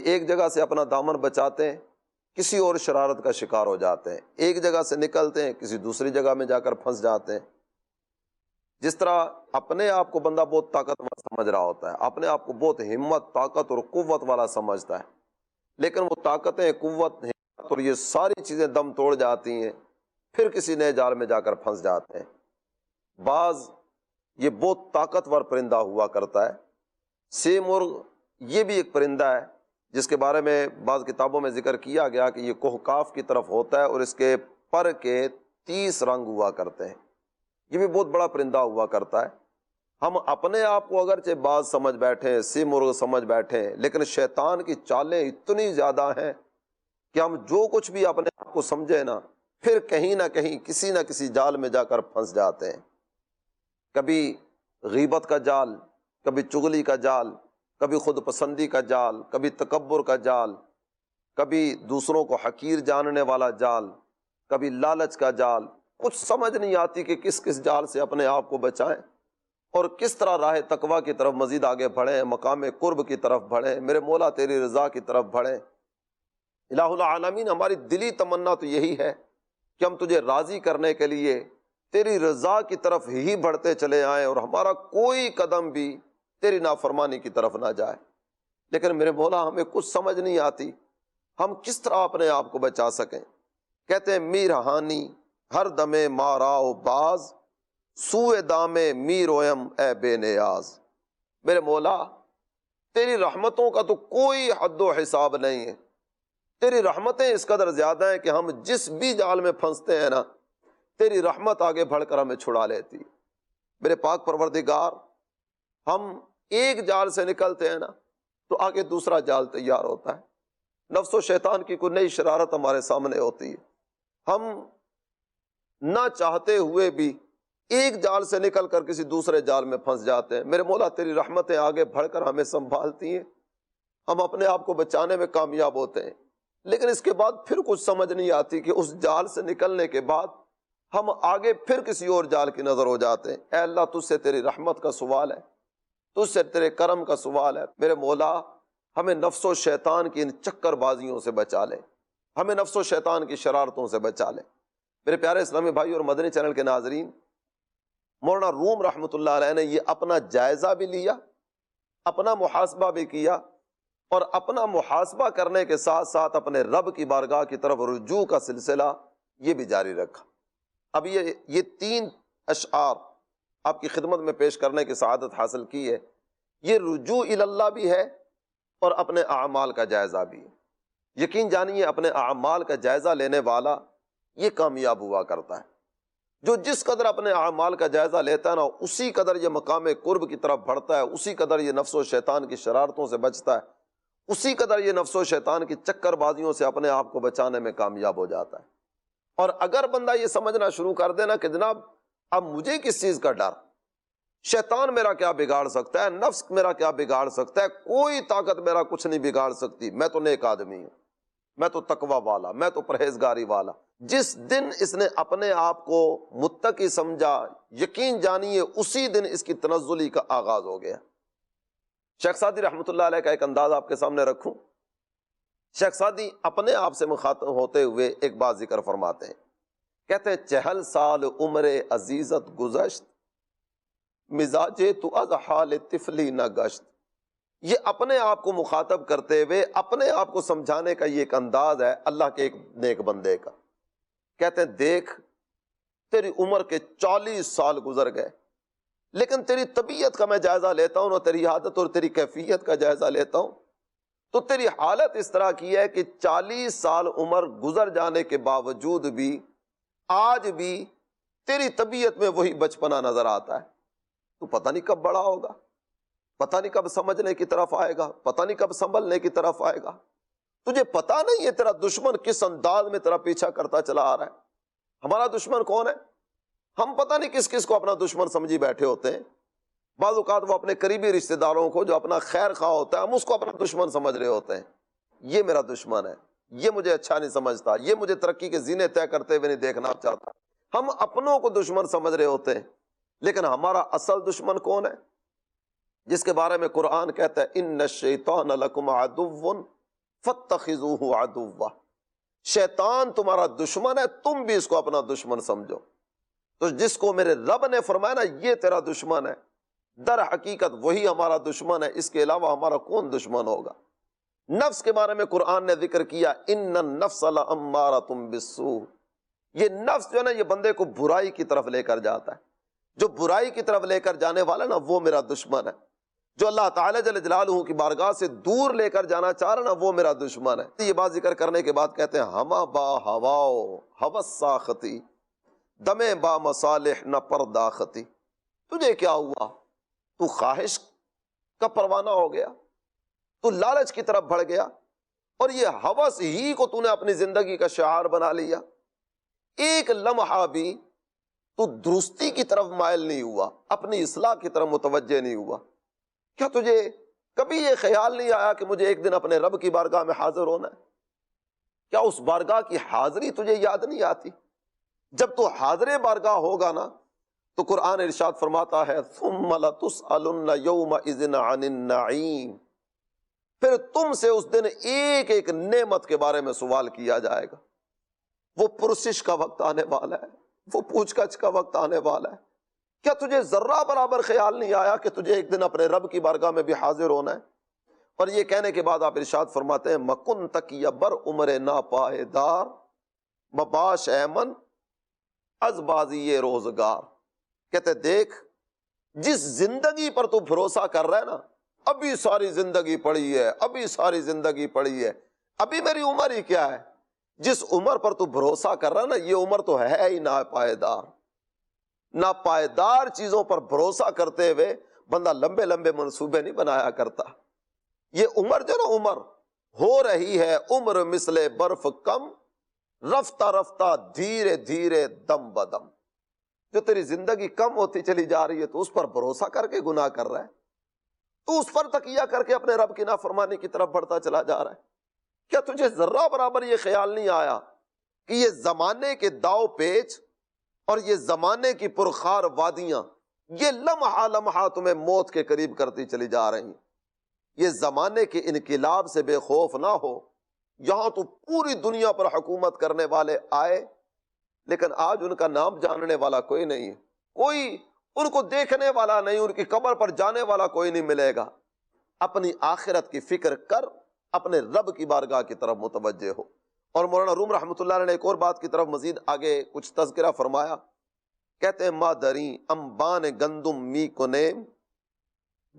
ایک جگہ سے اپنا دامن بچاتے ہیں، کسی اور شرارت کا شکار ہو جاتے ہیں، ایک جگہ سے نکلتے ہیں، کسی دوسری جگہ میں جا کر پھنس جاتے ہیں۔ جس طرح اپنے آپ کو بندہ بہت طاقتور سمجھ رہا ہوتا ہے، اپنے آپ کو بہت ہمت، طاقت اور قوت والا سمجھتا ہے، لیکن وہ طاقتیں، قوت، ہمت اور یہ ساری چیزیں دم توڑ جاتی ہیں، پھر کسی نئے جال میں جا کر پھنس جاتے ہیں۔ بعض یہ بہت طاقتور پرندہ ہوا کرتا ہے، سی مرغ یہ بھی ایک پرندہ ہے جس کے بارے میں بعض کتابوں میں ذکر کیا گیا کہ یہ کوہکاف کی طرف ہوتا ہے اور اس کے پر کے 30 رنگ ہوا کرتے ہیں۔ یہ بھی بہت بڑا پرندہ ہوا کرتا ہے۔ ہم اپنے آپ کو اگرچہ بعض سمجھ بیٹھے، سی مرغ سمجھ بیٹھے، لیکن شیطان کی چالیں اتنی زیادہ ہیں کہ ہم جو کچھ بھی اپنے آپ کو سمجھے نا، پھر کہیں نہ کہیں کسی نہ کسی جال میں جا کر پھنس جاتے ہیں۔ کبھی غیبت کا جال، کبھی چغلی کا جال، کبھی خود پسندی کا جال، کبھی تکبر کا جال، کبھی دوسروں کو حقیر جاننے والا جال، کبھی لالچ کا جال۔ کچھ سمجھ نہیں آتی کہ کس کس جال سے اپنے آپ کو بچائیں اور کس طرح راہ تقویٰ کی طرف مزید آگے بڑھیں، مقام قرب کی طرف بڑھیں، میرے مولا تیری رضا کی طرف بڑھیں۔ الہ العالمین، ہماری دلی تمنا تو یہی ہے کہ ہم تجھے راضی کرنے کے لیے تیری رضا کی طرف ہی بڑھتے چلے آئیں اور ہمارا کوئی قدم بھی تیری نافرمانی کی طرف نہ جائے۔ لیکن میرے مولا ہمیں کچھ سمجھ نہیں آتی ہم کس طرح اپنے آپ کو بچا سکیں۔ کہتے ہیں میر ہانی ہر دمے ماراؤ باز، سوئے دامے میر اویم اے بے نیاز۔ میرے مولا تیری رحمتوں کا تو کوئی حد و حساب نہیں ہے، تیری رحمتیں اس قدر زیادہ ہیں کہ ہم جس بھی جال میں پھنستے ہیں نا، تیری رحمت آگے بڑھ کر ہمیں چھڑا لیتی۔ میرے پاک پروردگار، ہم ایک جال سے نکلتے ہیں نا تو آگے دوسرا جال تیار ہوتا ہے، نفس و شیطان کی کوئی نئی شرارت ہمارے سامنے ہوتی ہے، ہم نہ چاہتے ہوئے بھی ایک جال سے نکل کر کسی دوسرے جال میں پھنس جاتے ہیں۔ میرے مولا تیری رحمتیں آگے بڑھ کر ہمیں سنبھالتی ہیں، ہم اپنے آپ کو بچانے میں کامیاب ہوتے ہیں، لیکن اس کے بعد پھر کچھ سمجھ نہیں آتی کہ اس جال سے نکلنے کے بعد ہم آگے پھر کسی اور جال کی نظر ہو جاتے ہیں۔ اے اللہ، تجھ سے تیری رحمت کا سوال ہے، تجھ سے تیرے کرم کا سوال ہے۔ میرے مولا ہمیں نفس و شیطان کی ان چکر بازیوں سے بچا لے، ہمیں نفس و شیطان کی شرارتوں سے بچا لے۔ میرے پیارے اسلامی بھائی اور مدنی چینل کے ناظرین، مولانا روم رحمۃ اللہ علیہ نے یہ اپنا جائزہ بھی لیا، اپنا محاسبہ بھی کیا، اور اپنا محاسبہ کرنے کے ساتھ ساتھ اپنے رب کی بارگاہ کی طرف رجوع کا سلسلہ یہ بھی جاری رکھا۔ اب یہ 3 اشعار آپ کی خدمت میں پیش کرنے کی سعادت حاصل کی ہے۔ یہ رجوع اللہ بھی ہے اور اپنے اعمال کا جائزہ بھی ہے۔ یقین جانیے اپنے اعمال کا جائزہ لینے والا یہ کامیاب ہوا کرتا ہے۔ جو جس قدر اپنے اعمال کا جائزہ لیتا ہے نا، اسی قدر یہ مقام قرب کی طرف بڑھتا ہے، اسی قدر یہ نفس و شیطان کی شرارتوں سے بچتا ہے، اسی قدر یہ نفس و شیطان کی چکر بازیوں سے اپنے آپ کو بچانے میں کامیاب ہو جاتا ہے۔ اور اگر بندہ یہ سمجھنا شروع کر دینا کہ جناب اب مجھے کس چیز کا ڈر، شیطان میرا کیا بگاڑ سکتا ہے، نفس میرا کیا بگاڑ سکتا ہے، کوئی طاقت میرا کچھ نہیں بگاڑ سکتی، میں تو نیک آدمی ہوں، میں تو تقوی والا، میں تو پرہیزگاری والا۔ جس دن اس نے اپنے آپ کو متقی سمجھا، یقین جانیے اسی دن اس کی تنزلی کا آغاز ہو گیا۔ شیخ سعدی رحمۃ اللہ علیہ کا ایک انداز آپ کے سامنے رکھوں۔ شیخ سعدی اپنے آپ سے مخاطب ہوتے ہوئے ایک بات ذکر فرماتے ہیں، کہتے ہیں 40 سال عمر عزیزت گزشت، مزاجے تو از حال طفلی نہ گشت۔ یہ اپنے آپ کو مخاطب کرتے ہوئے اپنے آپ کو سمجھانے کا یہ ایک انداز ہے اللہ کے ایک نیک بندے کا۔ کہتے ہیں دیکھ تیری عمر کے 40 سال گزر گئے، لیکن تیری طبیعت کا میں جائزہ لیتا ہوں، اور تیری عادت اور تیری کیفیت کا جائزہ لیتا ہوں، تو تیری حالت اس طرح کی ہے کہ 40 سال عمر گزر جانے کے باوجود بھی آج بھی تیری طبیعت میں وہی بچپنا نظر آتا ہے۔ تو پتہ نہیں کب بڑا ہوگا، پتہ نہیں کب سمجھنے کی طرف آئے گا، پتہ نہیں کب سنبھلنے کی طرف آئے گا۔ تجھے پتہ نہیں ہے تیرا دشمن کس انداز میں تیرا پیچھا کرتا چلا آ رہا ہے۔ ہمارا دشمن کون ہے؟ ہم پتہ نہیں کس کس کو اپنا دشمن سمجھی بیٹھے ہوتے ہیں۔ بعض اوقات وہ اپنے قریبی رشتہ داروں کو جو اپنا خیر خواہ ہوتا ہے، ہم اس کو اپنا دشمن سمجھ رہے ہوتے ہیں۔ یہ میرا دشمن ہے، یہ مجھے اچھا نہیں سمجھتا، یہ مجھے ترقی کے زینے طے کرتے ہوئے نہیں دیکھنا چاہتا۔ ہم اپنوں کو دشمن سمجھ رہے ہوتے ہیں، لیکن ہمارا اصل دشمن کون ہے؟ جس کے بارے میں قرآن کہتا ہے ان الشیطان لکم عدو فاتخذوہ عدوا، شیطان تمہارا دشمن ہے، تم بھی اس کو اپنا دشمن سمجھو۔ تو جس کو میرے رب نے فرمایا نا یہ تیرا دشمن ہے، در حقیقت وہی ہمارا دشمن ہے، اس کے علاوہ ہمارا کون دشمن ہوگا؟ نفس کے بارے میں قرآن نے ذکر کیا، ان النفس لامارۃ بالسوء، یہ نفس جو ہے نا یہ بندے کو برائی کی طرف لے کر جاتا ہے، جو برائی کی طرف لے کر جانے والا نا وہ میرا دشمن ہے، جو اللہ تعالیٰ جل جلالہ کی بارگاہ سے دور لے کر جانا چاہ رہا نا وہ میرا دشمن ہے۔ یہ بات ذکر کرنے کے بعد کہتے ہیں ہما با ہواؤ ہوس ساختی دمے با مصالح نہ پرداختی، تجھے کیا ہوا؟ تو خواہش کا پروانہ ہو گیا، تو لالچ کی طرف بڑھ گیا، اور یہ ہوس ہی کو تو نے اپنی زندگی کا شعار بنا لیا، ایک لمحہ بھی تو درستی کی طرف مائل نہیں ہوا، اپنی اصلاح کی طرف متوجہ نہیں ہوا۔ کیا تجھے کبھی یہ خیال نہیں آیا کہ مجھے ایک دن اپنے رب کی بارگاہ میں حاضر ہونا ہے؟ کیا اس بارگاہ کی حاضری تجھے یاد نہیں آتی؟ جب تو حاضر بارگاہ ہوگا نا تو قرآن ارشاد فرماتا ہے ثم لتسألن یومئذ عن النعیم، پھر تم سے اس دن ایک ایک نعمت کے بارے میں سوال کیا جائے گا۔ وہ پرسش کا وقت آنے والا ہے، وہ پوچھ گچھ کا وقت آنے والا ہے۔ کیا تجھے ذرہ برابر خیال نہیں آیا کہ تجھے ایک دن اپنے رب کی بارگاہ میں بھی حاضر ہونا ہے؟ اور یہ کہنے کے بعد آپ ارشاد فرماتے ہیں مکن تکی بر عمر ناپائیدار مباش ایمن از بازی روزگار، کہتے دیکھ جس زندگی پر تو بھروسہ کر رہا ہے نا، ابھی ساری زندگی پڑی ہے، ابھی ساری زندگی پڑی ہے، ابھی میری عمر ہی کیا ہے؟ جس عمر پر تو بھروسہ کر رہا ہے نا یہ عمر تو ہے ہی ناپائیدار۔ ناپائیدار چیزوں پر بھروسہ کرتے ہوئے بندہ لمبے لمبے منصوبے نہیں بنایا کرتا۔ یہ عمر جو نا عمر ہو رہی ہے عمر مثل برف کم، رفتہ رفتہ دھیرے دھیرے دم بدم، جو تیری زندگی کم ہوتی چلی جا رہی ہے تو اس پر بھروسہ کر کے گناہ کر رہا ہے، تو اس پر تکیہ کر کے اپنے رب کی نافرمانی کی طرف بڑھتا چلا جا رہا ہے۔ کیا تجھے ذرہ برابر یہ خیال نہیں آیا کہ یہ زمانے کے داؤ پیچ اور یہ زمانے کی پرخار وادیاں یہ لمحہ لمحہ تمہیں موت کے قریب کرتی چلی جا رہی ہیں؟ یہ زمانے کے انقلاب سے بے خوف نہ ہو، یہاں تو پوری دنیا پر حکومت کرنے والے آئے لیکن آج ان کا نام جاننے والا کوئی نہیں ہے، کوئی ان کو دیکھنے والا نہیں، ان کی قبر پر جانے والا کوئی نہیں ملے گا۔ اپنی آخرت کی فکر کر، اپنے رب کی بارگاہ کی طرف متوجہ ہو۔ اور مولانا روم رحمۃ اللہ علیہ نے ایک اور بات کی طرف مزید آگے کچھ تذکرہ فرمایا، کہتے ہیں مادری امبان گندم می کنیم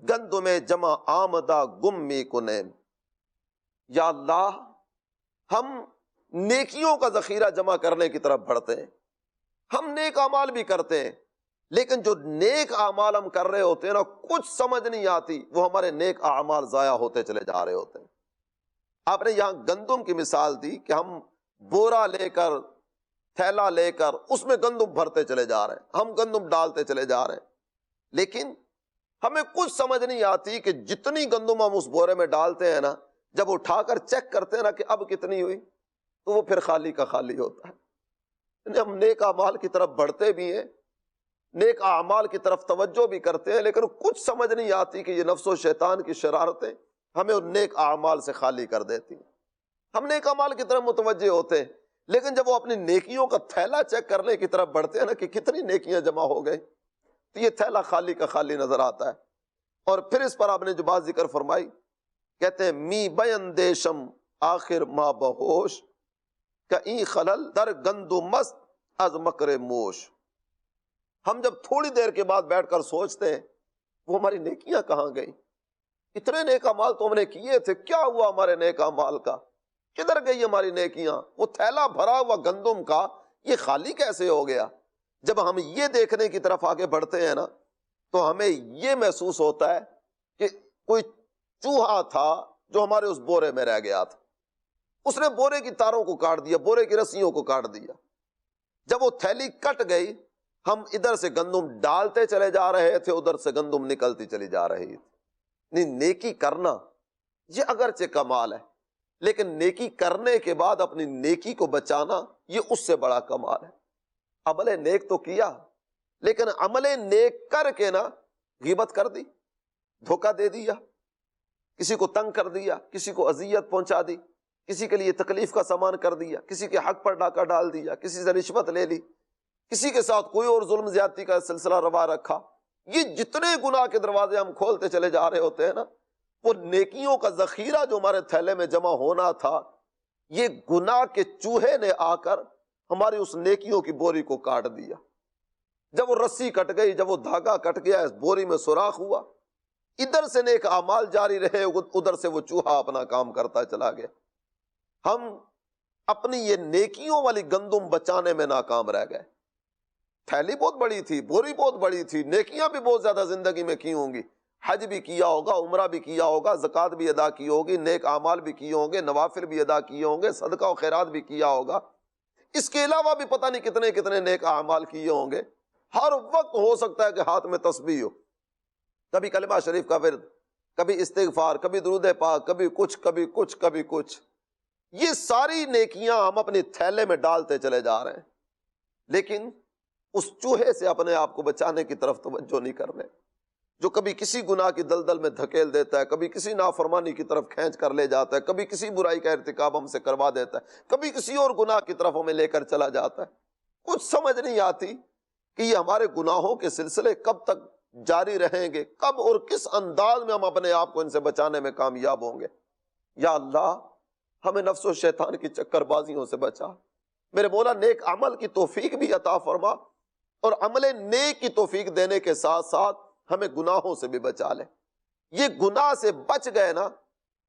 گندم جمع آمدہ گم می کنیم، یا اللہ ہم نیکیوں کا ذخیرہ جمع کرنے کی طرف بڑھتے ہیں، ہم نیک اعمال بھی کرتے ہیں لیکن جو نیک اعمال ہم کر رہے ہوتے ہیں نا کچھ سمجھ نہیں آتی، وہ ہمارے نیک اعمال ضائع ہوتے چلے جا رہے ہوتے ہیں۔ آپ نے یہاں گندم کی مثال دی کہ ہم بورا لے کر تھیلا لے کر اس میں گندم بھرتے چلے جا رہے ہیں، ہم گندم ڈالتے چلے جا رہے ہیں، لیکن ہمیں کچھ سمجھ نہیں آتی کہ جتنی گندم ہم اس بورے میں ڈالتے ہیں نا جب اٹھا کر چیک کرتے ہیں نا کہ اب کتنی ہوئی تو وہ پھر خالی کا خالی ہوتا ہے۔ یعنی ہم نیک اعمال کی طرف بڑھتے بھی ہیں، نیک اعمال کی طرف توجہ بھی کرتے ہیں لیکن کچھ سمجھ نہیں آتی کہ یہ نفس و شیطان کی شرارتیں ہمیں ان نیک اعمال سے خالی کر دیتی ہیں۔ ہم نیک اعمال کی طرف متوجہ ہوتے ہیں لیکن جب وہ اپنی نیکیوں کا تھیلا چیک کرنے کی طرف بڑھتے ہیں نا کہ کتنی نیکیاں جمع ہو گئی تو یہ تھیلا خالی کا خالی نظر آتا ہے۔ اور پھر اس پر آپ نے جو بات ذکر فرمائی، کہتے ہیں می بین دیشم آخر ما بہوش کہیں خلل در گندو مست از مکر موش، ہم جب تھوڑی دیر کے بعد بیٹھ کر سوچتے ہیں وہ ہماری نیکیاں کہاں گئی، اتنے نیک اعمال تو ہم نے کیے تھے، کیا ہوا ہمارے نیک اعمال کا، کدھر گئی ہماری نیکیاں، وہ تھیلا بھرا ہوا گندم کا یہ خالی کیسے ہو گیا۔ جب ہم یہ دیکھنے کی طرف آگے بڑھتے ہیں نا تو ہمیں یہ محسوس ہوتا ہے کہ کوئی چوہا تھا جو ہمارے اس بورے میں رہ گیا تھا، اس نے بورے کی تاروں کو کاٹ دیا، بورے کی رسیوں کو کاٹ دیا۔ جب وہ تھیلی کٹ گئی ہم ادھر سے گندم ڈالتے چلے جا رہے تھے، ادھر سے گندم نکلتی چلی جا رہی تھی۔ نیکی کرنا یہ اگرچہ کمال ہے لیکن نیکی کرنے کے بعد اپنی نیکی کو بچانا یہ اس سے بڑا کمال ہے۔ عمل نیک تو کیا لیکن عمل نیک کر کے نا غیبت کر دی، دھوکہ دے دیا، کسی کو تنگ کر دیا، کسی کو اذیت پہنچا دی، کسی کے لیے تکلیف کا سامان کر دیا، کسی کے حق پر ڈاکہ ڈال دیا، کسی سے رشوت لے لی، کسی کے ساتھ کوئی اور ظلم زیادتی کا سلسلہ روا رکھا، یہ جتنے گناہ کے دروازے ہم کھولتے چلے جا رہے ہوتے ہیں نا، وہ نیکیوں کا ذخیرہ جو ہمارے تھیلے میں جمع ہونا تھا، یہ گناہ کے چوہے نے آ کر ہماری اس نیکیوں کی بوری کو کاٹ دیا۔ جب وہ رسی کٹ گئی، جب وہ دھاگا کٹ گیا، اس بوری میں سوراخ ہوا، ادھر سے نیک اعمال جاری رہے، ادھر سے وہ چوہا اپنا کام کرتا چلا گیا۔ ہم اپنی یہ نیکیوں والی گندم بچانے میں ناکام رہ گئے۔ تھیلی بہت بڑی تھی، بوری بہت بڑی تھی، نیکیاں بھی بہت زیادہ زندگی میں کی ہوں گی، حج بھی کیا ہوگا، عمرہ بھی کیا ہوگا، زکوٰۃ بھی ادا کی ہوگی، نیک اعمال بھی کیے ہوں گے، نوافل بھی ادا کیے ہوں گے، صدقہ و خیرات بھی کیا ہوگا، اس کے علاوہ بھی پتہ نہیں کتنے کتنے نیک اعمال کیے ہوں گے۔ ہر وقت ہو سکتا ہے کہ ہاتھ میں تسبیح ہو، کبھی کلمہ شریف کا ورد، کبھی استغفار، کبھی درود پاک، کبھی کچھ کبھی کچھ کبھی کچھ۔ یہ ساری نیکیاں ہم اپنے تھیلے میں ڈالتے چلے جا رہے ہیں، لیکن اس چوہے سے اپنے آپ کو بچانے کی طرف توجہ نہیں کر رہے، جو کبھی کسی گناہ کی دلدل میں دھکیل دیتا ہے، کبھی کسی نافرمانی کی طرف کھینچ کر لے جاتا ہے، کبھی کسی برائی کا ارتکاب ہم سے کروا دیتا ہے، کبھی کسی اور گناہ کی طرف ہمیں لے کر چلا جاتا ہے۔ کچھ سمجھ نہیں آتی کہ یہ ہمارے گناہوں کے سلسلے کب تک جاری رہیں گے، کب اور کس انداز میں ہم اپنے آپ کو ان سے بچانے میں کامیاب ہوں گے۔ یا اللہ، ہمیں نفس و شیطان کی چکر بازیوں سے بچا۔ میرے مولا، نیک عمل کی توفیق بھی عطا فرما، اور عمل نیک کی توفیق دینے کے ساتھ ساتھ ہمیں گناہوں سے بھی بچا لے۔ یہ گناہ سے بچ گئے نا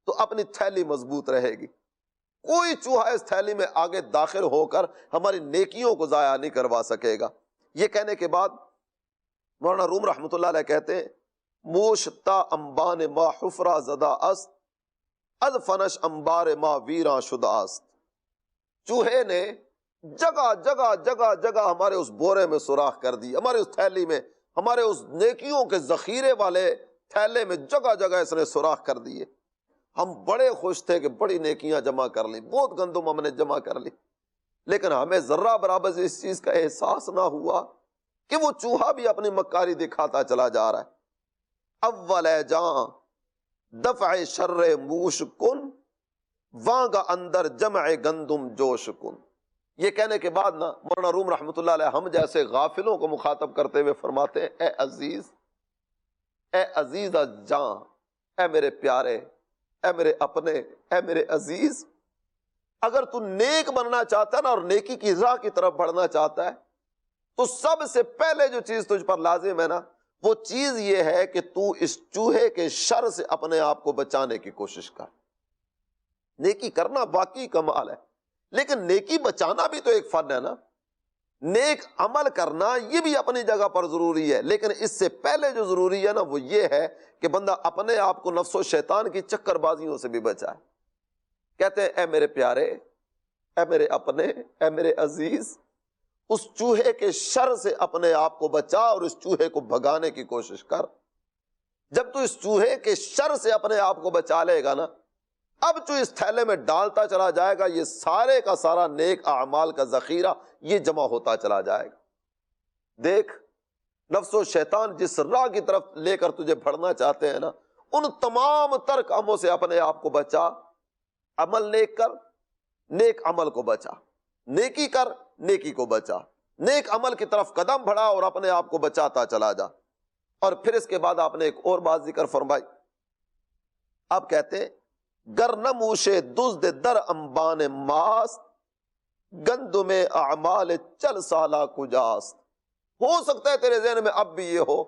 تو اپنی تھیلی مضبوط رہے گی، کوئی چوہا اس تھیلی میں آگے داخل ہو کر ہماری نیکیوں کو ضائع نہیں کروا سکے گا۔ یہ کہنے کے بعد مولانا روم رحمۃ اللہ علیہ کہتے ہیں، موشتا انبان ما حفرہ زدہ است، از فنش انبار ما ویراں شدہ است۔ چوہے نے جگہ جگہ جگہ جگہ ہمارے اس بورے میں سوراخ کر دی، ہمارے اس تھیلی میں، ہمارے اس نیکیوں کے ذخیرے والے تھیلے میں جگہ جگہ اس نے سوراخ کر دیے۔ ہم بڑے خوش تھے کہ بڑی نیکیاں جمع کر لی، بہت گندم ہم نے جمع کر لی، لیکن ہمیں ذرہ برابر اس چیز کا احساس نہ ہوا کہ وہ چوہا بھی اپنی مکاری دکھاتا چلا جا رہا ہے۔ اول جان دفع شر موش کن، وانگا اندر جمع گندم جوش کن۔ یہ کہنے کے بعد نا مولانا روم رحمۃ اللہ علیہ ہم جیسے غافلوں کو مخاطب کرتے ہوئے فرماتے ہیں، اے عزیز، اے عزیز جان، اے میرے پیارے، اے میرے اپنے، اے میرے عزیز، اگر تو نیک بننا چاہتا ہے نا اور نیکی کی راہ کی طرف بڑھنا چاہتا ہے تو سب سے پہلے جو چیز تجھ پر لازم ہے نا، وہ چیز یہ ہے کہ تو اس چوہے کے شر سے اپنے آپ کو بچانے کی کوشش کر۔ نیکی کرنا باقی کمال ہے، لیکن نیکی بچانا بھی تو ایک فن ہے نا۔ نیک عمل کرنا یہ بھی اپنی جگہ پر ضروری ہے، لیکن اس سے پہلے جو ضروری ہے نا وہ یہ ہے کہ بندہ اپنے آپ کو نفس و شیطان کی چکر بازیوں سے بھی بچائے۔ کہتے ہیں، اے میرے پیارے، اے میرے اپنے، اے میرے عزیز، اس چوہے کے شر سے اپنے آپ کو بچا اور اس چوہے کو بھگانے کی کوشش کر۔ جب تو اس چوہے کے شر سے اپنے آپ کو بچا لے گا نا، اب جو اس تھیلے میں ڈالتا چلا جائے گا، یہ سارے کا سارا نیک اعمال کا ذخیرہ یہ جمع ہوتا چلا جائے گا۔ دیکھ، نفس و شیطان جس راہ کی طرف لے کر تجھے بڑھنا چاہتے ہیں نا، ان تمام تر کاموں سے اپنے آپ کو بچا۔ عمل نیک کر، نیک عمل کو بچا، نیکی کر، نیکی کو بچا، نیک عمل کی طرف قدم بڑھا اور اپنے آپ کو بچاتا چلا جا۔ اور پھر اس کے بعد آپ نے ایک اور بات ذکر فرمائی، آپ کہتے ہیں، گر نموشے دزد در انبان ماست، گندم اعمال چل سالہ کجاست۔ ہو سکتا ہے تیرے ذہن میں اب بھی یہ ہو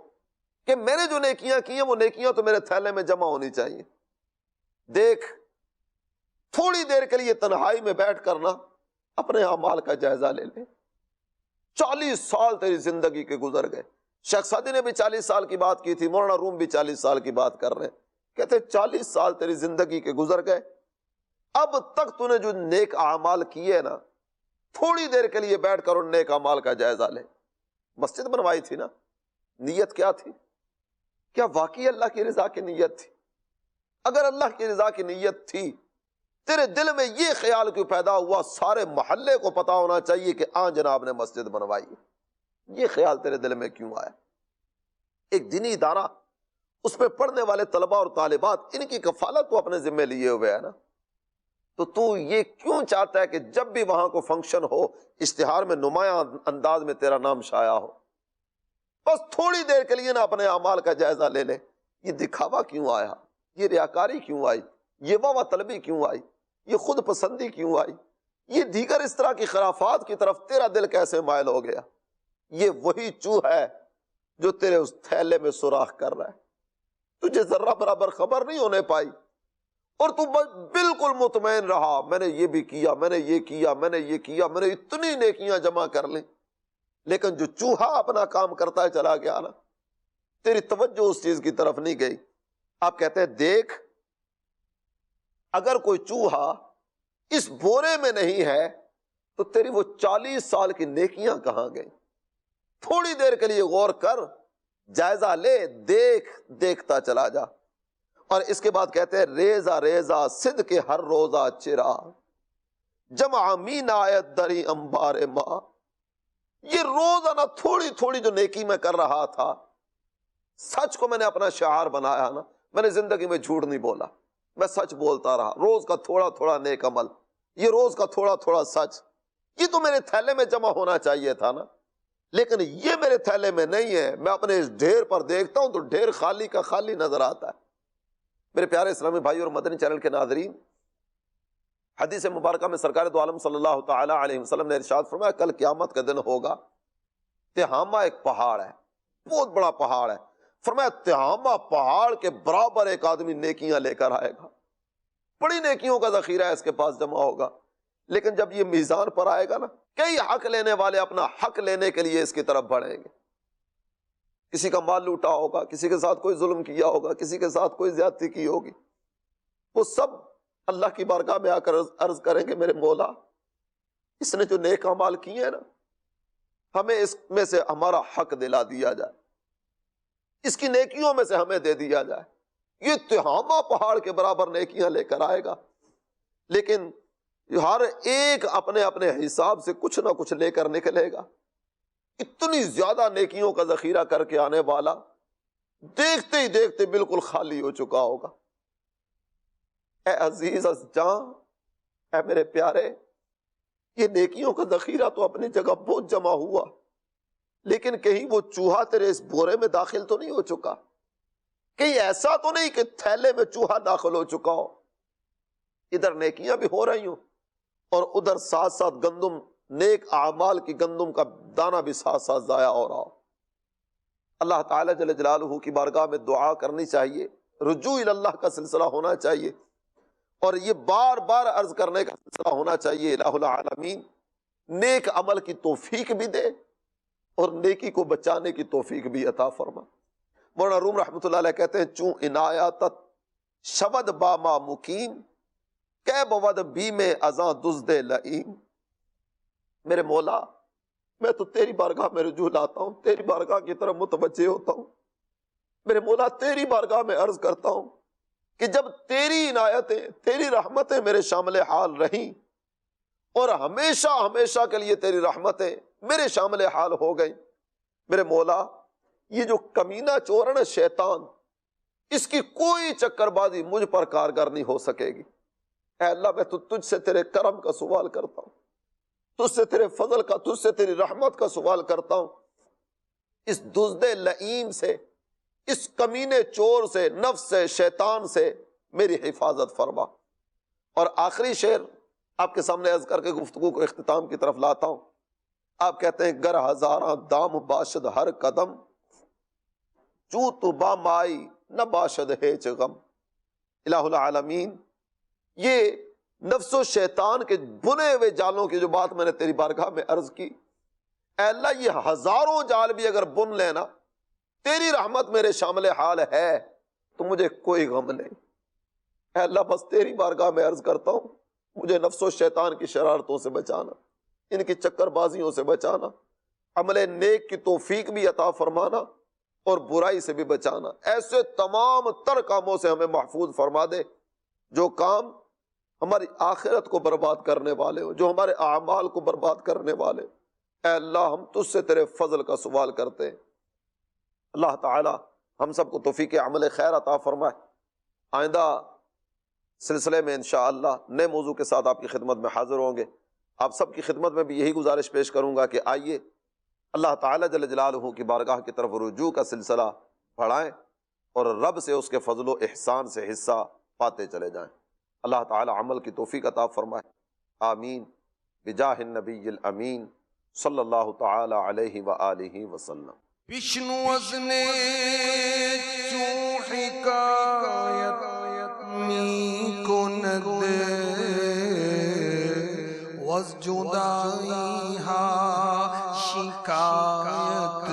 کہ میں نے جو نیکیاں کی ہیں وہ نیکیاں تو میرے تھیلے میں جمع ہونی چاہیے۔ دیکھ، تھوڑی دیر کے لیے تنہائی میں بیٹھ کرنا اپنے اعمال کا جائزہ لے لے۔ 40 سال تیری زندگی کے گزر گئے، شیخ سعدی نے بھی 40 سال کی بات کی تھی، مولانا روم بھی 40 سال کی بات کر رہے ہیں، کہتے 40 سال تیری زندگی کے گزر گئے، اب تک تو نے جو نیک اعمال کیے نا، تھوڑی دیر کے لیے بیٹھ کر ان نیک اعمال کا جائزہ لے۔ مسجد بنوائی تھی نا، نیت کیا تھی؟ کیا واقعی اللہ کی رضا کی نیت تھی؟ اگر اللہ کی رضا کی نیت تھی، تیرے دل میں یہ خیال کیوں پیدا ہوا سارے محلے کو پتا ہونا چاہیے کہ جناب نے مسجد بنوائی؟ یہ خیال تیرے دل میں کیوں آیا؟ ایک دینی ادارہ، اس پہ پڑھنے والے طلباء اور طالبات، ان کی کفالت تو اپنے ذمہ لیے ہوئے ہے نا، تو یہ کیوں چاہتا ہے کہ جب بھی وہاں کو فنکشن ہو اشتہار میں نمایاں انداز میں تیرا نام شائع ہو؟ بس تھوڑی دیر کے لیے نا اپنے اعمال کا جائزہ لے لے، یہ دکھاوا کیوں آیا، یہ ریاکاری کیوں آئی، یہ واہ طلبی کیوں آئی، یہ خود پسندی کیوں آئی، یہ دیگر اس طرح کی خرافات کی طرف تیرا دل کیسے مائل ہو گیا؟ یہ وہی چوہا ہے جو تیرے اس تھیلے میں سوراخ کر رہا ہے، تجھے ذرہ برابر خبر نہیں ہونے پائی، اور تو بالکل مطمئن رہا میں نے یہ بھی کیا، میں نے یہ کیا، میں نے یہ کیا، میں نے اتنی نیکیاں جمع کر لیں، لیکن جو چوہا اپنا کام کرتا ہے چلا گیا نا، تیری توجہ اس چیز کی طرف نہیں گئی۔ آپ کہتے ہیں دیکھ، اگر کوئی چوہا اس بورے میں نہیں ہے تو تیری وہ 40 سال کی نیکیاں کہاں گئیں؟ تھوڑی دیر کے لیے غور کر، جائزہ لے، دیکھ، دیکھتا چلا جا۔ اور اس کے بعد کہتے ہیں ریزہ ریزہ صدق ہر روزہ چرا، جمع مین آیت دری انبار ماں۔ یہ روزانہ تھوڑی تھوڑی جو نیکی میں کر رہا تھا، سچ کو میں نے اپنا شعار بنایا نا، میں نے زندگی میں جھوٹ نہیں بولا، میں سچ بولتا رہا، روز کا تھوڑا تھوڑا نیک عمل، یہ روز کا تھوڑا تھوڑا سچ، یہ تو میرے تھیلے میں جمع ہونا چاہیے تھا نا، لیکن یہ میرے تھیلے میں نہیں ہے۔ میں اپنے اس ڈھیر پر دیکھتا ہوں تو ڈھیر خالی کا خالی نظر آتا ہے۔ میرے پیارے اسلامی بھائی اور مدنی چینل کے ناظرین، حدیث مبارکہ میں سرکار دو عالم صلی اللہ تعالی علیہ وسلم نے ارشاد فرمایا کل قیامت کا دن ہوگا، تہامہ ایک پہاڑ ہے، بہت بڑا پہاڑ ہے، فرمایا تہامہ پہاڑ کے برابر ایک آدمی نیکیاں لے کر آئے گا، بڑی نیکیوں کا ذخیرہ ہے اس کے پاس جمع ہوگا، لیکن جب یہ میزان پر آئے گا نا، کئی حق لینے والے اپنا حق لینے کے لیے اس کی طرف بڑھیں گے، کسی کا مال لوٹا ہوگا، کسی کے ساتھ کوئی ظلم کیا ہوگا، کسی کے ساتھ کوئی زیادتی کی ہوگی، وہ سب اللہ کی بارگاہ میں آ کر عرض کریں گے میرے مولا، اس نے جو نیک اعمال کیے ہیں نا، ہمیں اس میں سے ہمارا حق دلا دیا جائے، اس کی نیکیوں میں سے ہمیں دے دیا جائے۔ یہ تہامہ پہاڑ کے برابر نیکیاں لے کر آئے گا، لیکن ہر ایک اپنے اپنے حساب سے کچھ نہ کچھ لے کر نکلے گا۔ اتنی زیادہ نیکیوں کا ذخیرہ کر کے آنے والا دیکھتے ہی دیکھتے بالکل خالی ہو چکا ہوگا۔ اے عزیز از جان، اے میرے پیارے، یہ نیکیوں کا ذخیرہ تو اپنی جگہ بہت جمع ہوا، لیکن کہیں وہ چوہا تیرے اس بورے میں داخل تو نہیں ہو چکا، کہیں ایسا تو نہیں کہ تھیلے میں چوہا داخل ہو چکا ہو، ادھر نیکیاں بھی ہو رہی ہوں اور ادھر ساتھ ساتھ گندم، نیک اعمال کی گندم کا دانہ بھی ساتھ ساتھ ضائع ہو رہا ہو۔ اللہ تعالیٰ جل جلالہ کی بارگاہ میں دعا کرنی چاہیے، رجوع اللہ کا سلسلہ ہونا چاہیے، اور یہ بار بار عرض کرنے کا سلسلہ ہونا چاہیے، الہ العالمین نیک عمل کی توفیق بھی دے اور نیکی کو بچانے کی توفیق بھی عطا فرما۔ مولانا روم رحمۃ اللہ علیہ کہتے ہیں چوں عنایاتت شود باما مقیم، کہ بود بی میں ازاں دزد لئیم۔ میرے مولا، میں تو تیری بارگاہ میں رجوع لاتا ہوں، تیری بارگاہ کی طرف متوجہ ہوتا ہوں، میرے مولا تیری بارگاہ میں عرض کرتا ہوں کہ جب تیری عنایتیں، تیری رحمتیں میرے شامل حال رہیں اور ہمیشہ ہمیشہ کے لیے تیری رحمتیں میرے شامل حال ہو گئیں، میرے مولا یہ جو کمینہ چور ہے نا شیطان، اس کی کوئی چکر بازی مجھ پر کارگر نہیں ہو سکے گی۔ اے اللہ، میں تو تجھ سے تیرے کرم کا سوال کرتا ہوں، تجھ سے تیرے فضل کا، تجھ سے تیری رحمت کا سوال کرتا ہوں، اس دزد لئیم سے، اس کمینے چور سے، نفس سے، شیطان سے میری حفاظت فرما۔ اور آخری شعر آپ کے سامنے عرض کر کے گفتگو کو اختتام کی طرف لاتا ہوں۔ آپ کہتے ہیں گر ہزاراں دام باشد ہر قدم، چوں تو با مائی نہ باشد ہیچ غم۔ الہ العالمین، یہ نفس و شیطان کے بنے ہوئے جالوں کی جو بات میں نے تیری بارگاہ میں عرض کی، اے اللہ یہ ہزاروں جال بھی اگر بن لینا، تیری رحمت میرے شامل حال ہے تو مجھے کوئی غم نہیں۔ اے اللہ بس تیری بارگاہ میں عرض کرتا ہوں، مجھے نفس و شیطان کی شرارتوں سے بچانا، ان کی چکر بازیوں سے بچانا، عمل نیک کی توفیق بھی عطا فرمانا اور برائی سے بھی بچانا۔ ایسے تمام تر کاموں سے ہمیں محفوظ فرما دے جو کام ہماری آخرت کو برباد کرنے والے ہو، جو ہمارے اعمال کو برباد کرنے والے۔ اے اللہ ہم تجھ سے تیرے فضل کا سوال کرتے ہیں، اللہ تعالی ہم سب کو توفیق عمل خیر عطا فرمائے۔ آئندہ سلسلے میں انشاءاللہ نئے موضوع کے ساتھ آپ کی خدمت میں حاضر ہوں گے۔ آپ سب کی خدمت میں بھی یہی گزارش پیش کروں گا کہ آئیے اللہ تعالیٰ جل جلالہ کی بارگاہ کی طرف رجوع کا سلسلہ بڑھائیں اور رب سے اس کے فضل و احسان سے حصہ پاتے چلے جائیں۔ اللہ تعالیٰ عمل کی توفیق عطا فرمائے، آمین، بجاہ النبی الامین صلی اللہ تعالی علیہ وآلہ وسلم۔ بشنو وزنے چوں حکایت می کند وز جدائی ہا شکایت